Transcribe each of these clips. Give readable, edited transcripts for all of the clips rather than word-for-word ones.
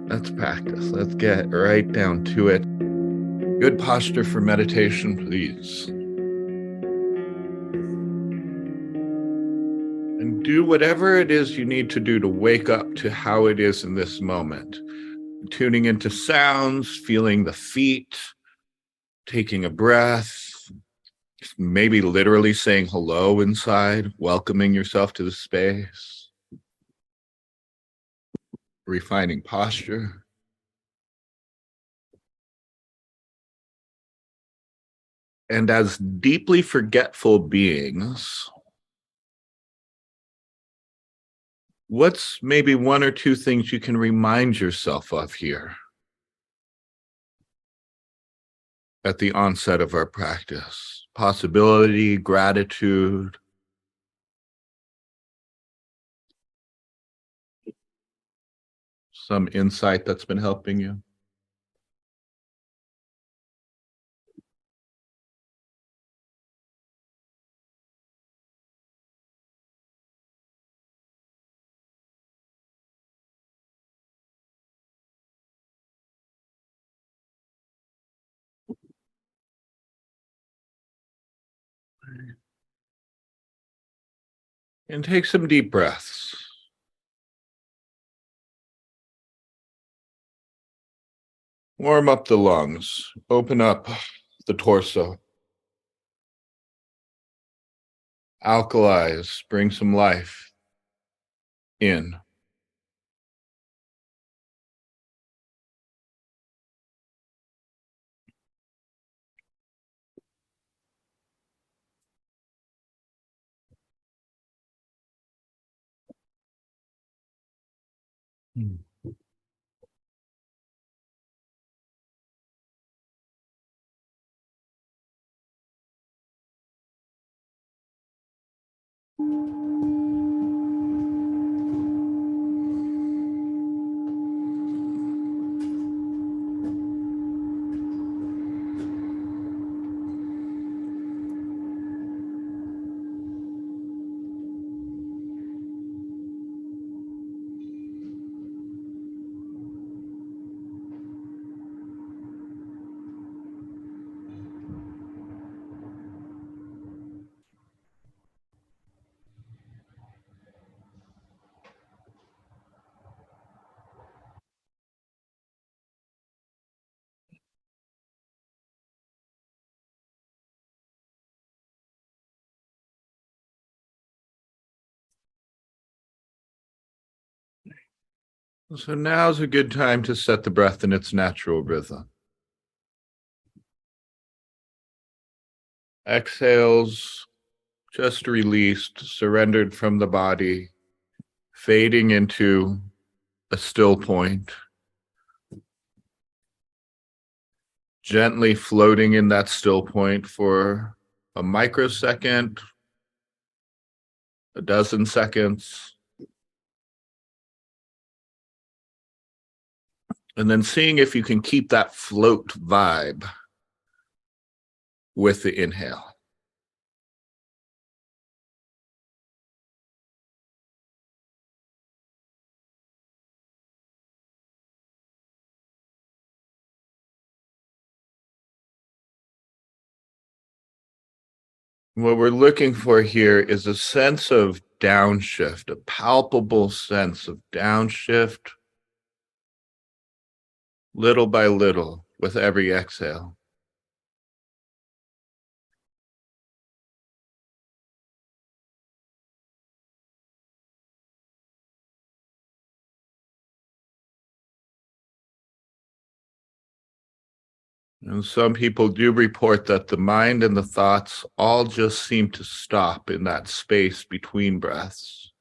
Let's practice. Let's get right down to it. Good posture for meditation, please. And do whatever it is you need to do to wake up to how it is in this moment. Tuning into sounds, feeling the feet, taking a breath, maybe literally saying hello inside, welcoming yourself to the space, refining posture. And as deeply forgetful beings, what's maybe one or two things you can remind yourself of here at the onset of our practice? Possibility, gratitude, some insight that's been helping you. And take some deep breaths. Warm up the lungs, open up the torso, alkalize, bring some life in. So now's a good time to set the breath in its natural rhythm. Exhales just released, surrendered from the body, fading into a still point, gently floating in that still point for a microsecond, a dozen seconds, and then seeing if you can keep that float vibe with the inhale. What we're looking for here is a sense of downshift, a palpable sense of downshift, little by little with every exhale. And some people do report that the mind and the thoughts all just seem to stop in that space between breaths.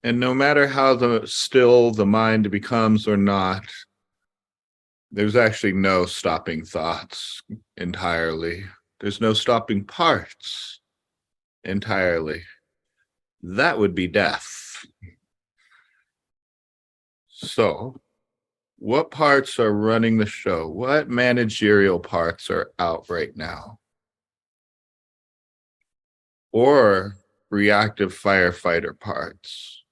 And no matter how still the mind becomes or not, there's actually no stopping thoughts entirely. There's no stopping parts entirely. That would be death. So, what parts are running the show? What managerial parts are out right now? Or reactive firefighter parts?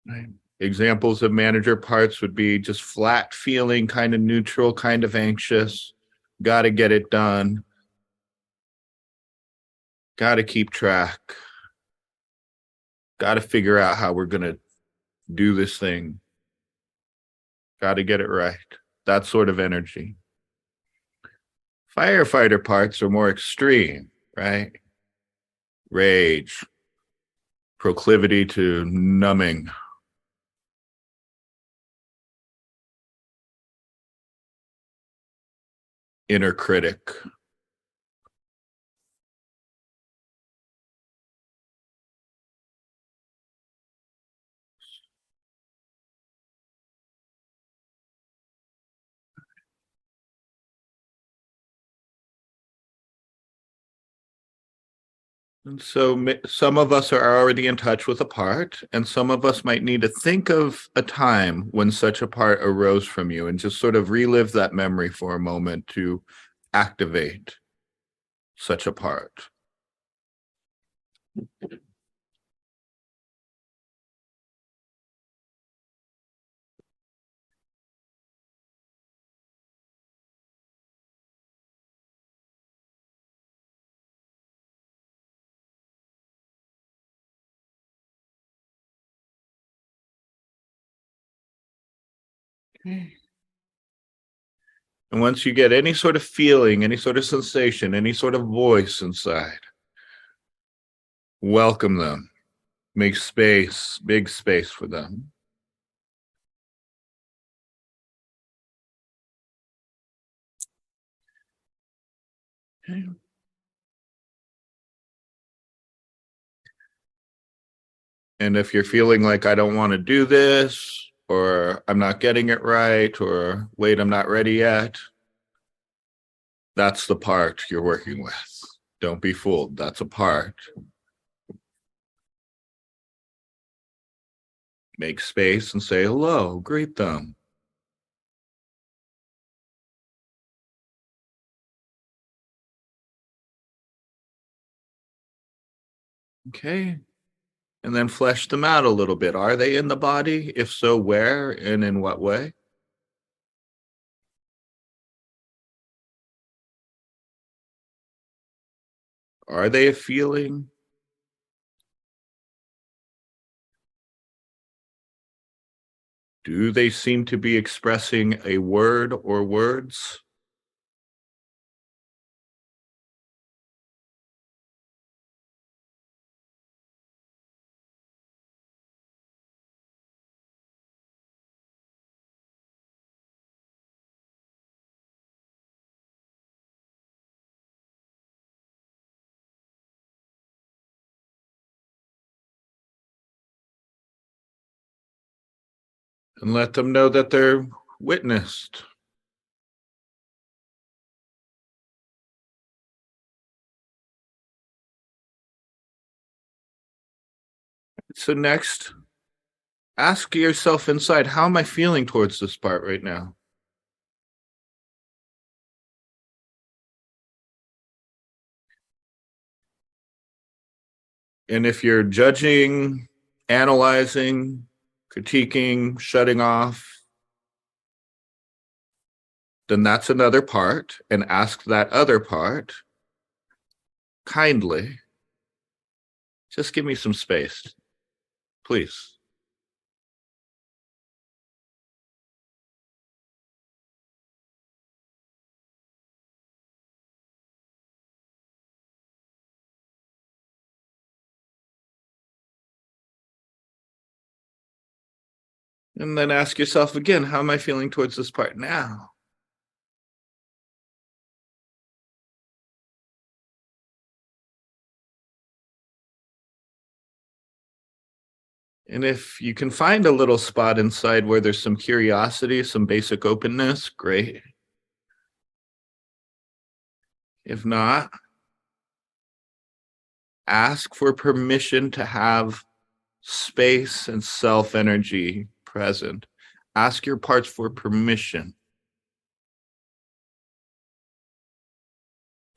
Right. Examples of manager parts would be just flat feeling, kind of neutral, kind of anxious, got to get it done, got to keep track, got to figure out how we're going to do this thing, got to get it right. That sort of energy. Firefighter parts are more extreme, right? Rage, proclivity to numbing, inner critic. And so some of us are already in touch with a part, and some of us might need to think of a time when such a part arose from you and just sort of relive that memory for a moment to activate such a part. Okay. And once you get any sort of feeling, any sort of sensation, any sort of voice inside, welcome them. Make space, big space for them. Okay. And if you're feeling like I don't want to do this, or I'm not getting it right, or wait, I'm not ready yet, that's the part you're working with. Don't be fooled. That's a part. Make space and say hello. Greet them. Okay. And then flesh them out a little bit. Are they in the body? If so, where and in what way? Are they a feeling? Do they seem to be expressing a word or words? And let them know that they're witnessed. So next, ask yourself inside, how am I feeling towards this part right now? And if you're judging, analyzing, critiquing, shutting off, then that's another part. And ask that other part kindly, just give me some space, please. And then ask yourself again, how am I feeling towards this part now? And if you can find a little spot inside where there's some curiosity, some basic openness, great. If not, ask for permission to have space and self energy present. Ask your parts for permission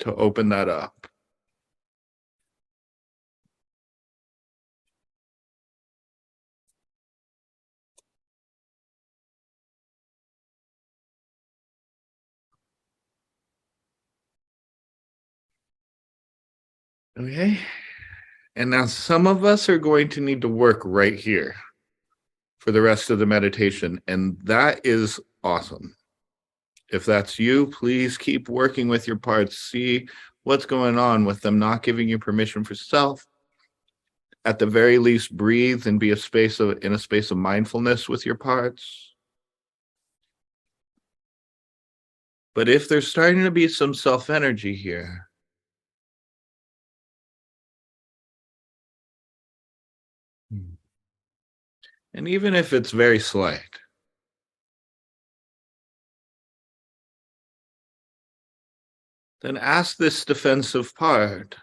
to open that up. Okay. And now some of us are going to need to work right here for the rest of the meditation. And that is awesome. If that's you, please keep working with your parts. See what's going on with them not giving you permission for self. At the very least, breathe and be in a space of mindfulness with your parts. But if there's starting to be some self energy here, and even if it's very slight, then ask this defensive part,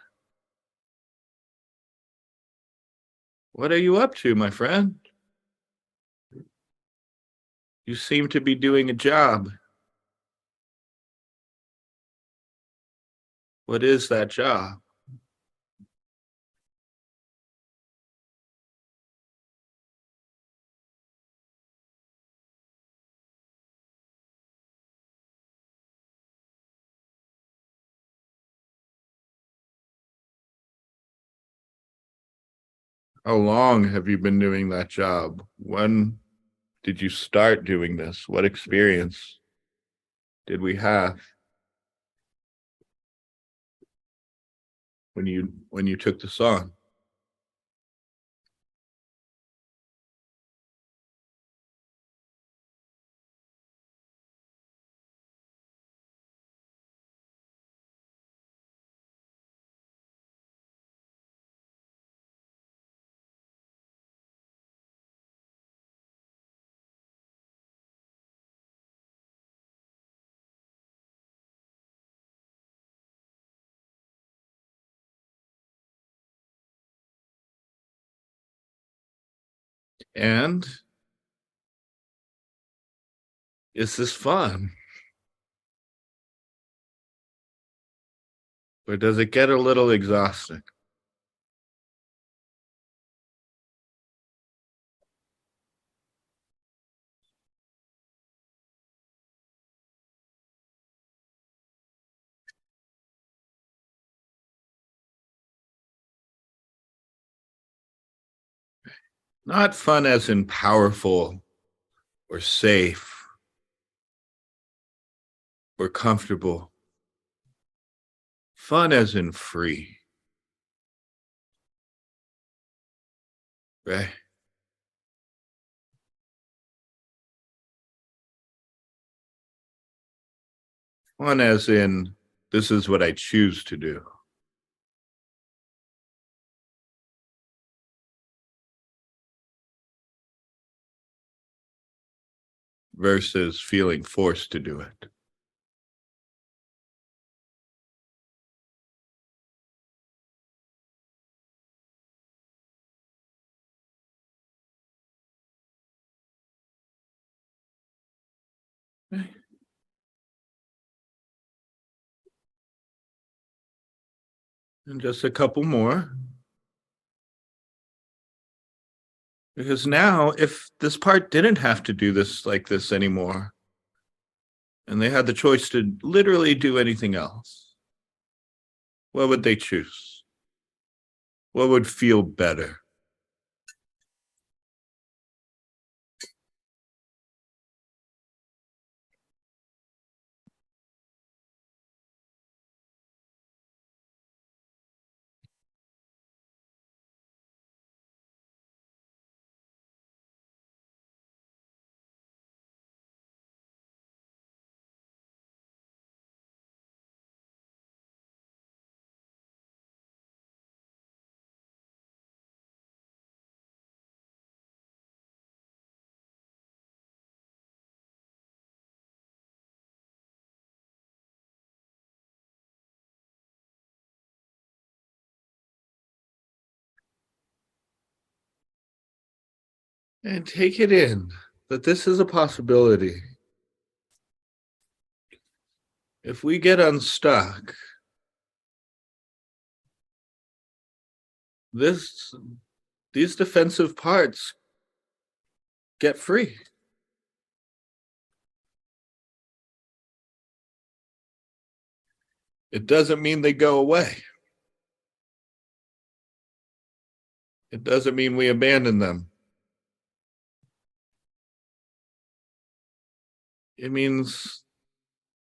what are you up to, my friend? You seem to be doing a job. What is that job? How long have you been doing that job? When did you start doing this? What experience did we have when you took this on? And is this fun? Or does it get a little exhausting? Not fun as in powerful or safe or comfortable. Fun as in free, right? Fun as in this is what I choose to do versus feeling forced to do it. And just a couple more. Because now, if this part didn't have to do this like this anymore, and they had the choice to literally do anything else, what would they choose? What would feel better? And take it in that this is a possibility. If we get unstuck, these defensive parts get free. It doesn't mean they go away. It doesn't mean we abandon them. It means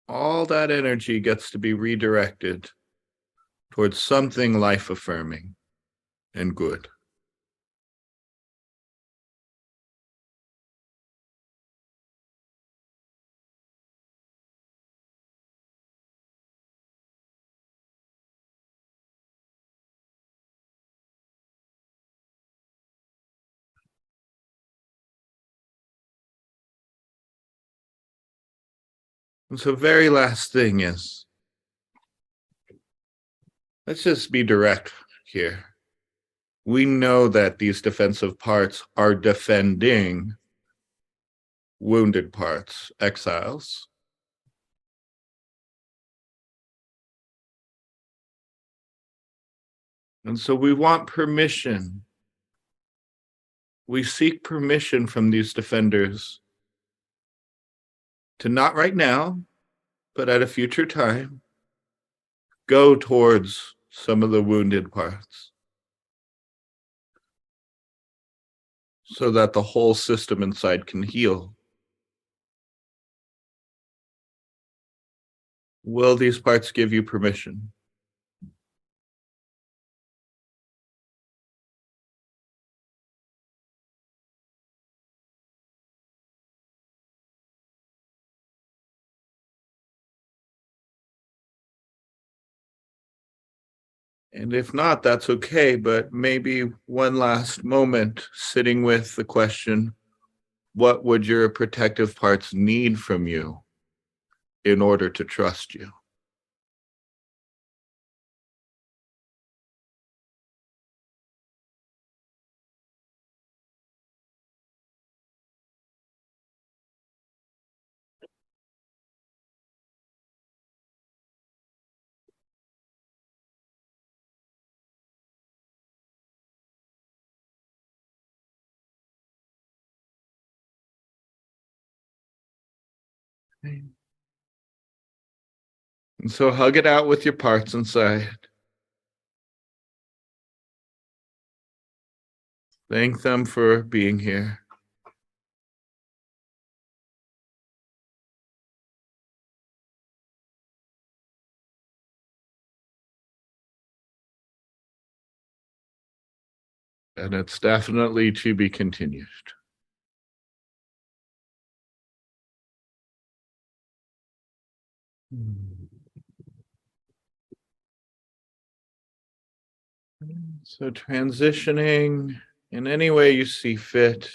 all that energy gets to be redirected towards something life affirming and good. And so, very last thing is, let's just be direct here. We know that these defensive parts are defending wounded parts, exiles. And so we want permission. We seek permission from these defenders to not right now, but at a future time, go towards some of the wounded parts so that the whole system inside can heal. Will these parts give you permission? And if not, that's okay, but maybe one last moment sitting with the question, what would your protective parts need from you in order to trust you? And so hug it out with your parts inside. Thank them for being here. And it's definitely to be continued. So transitioning in any way you see fit.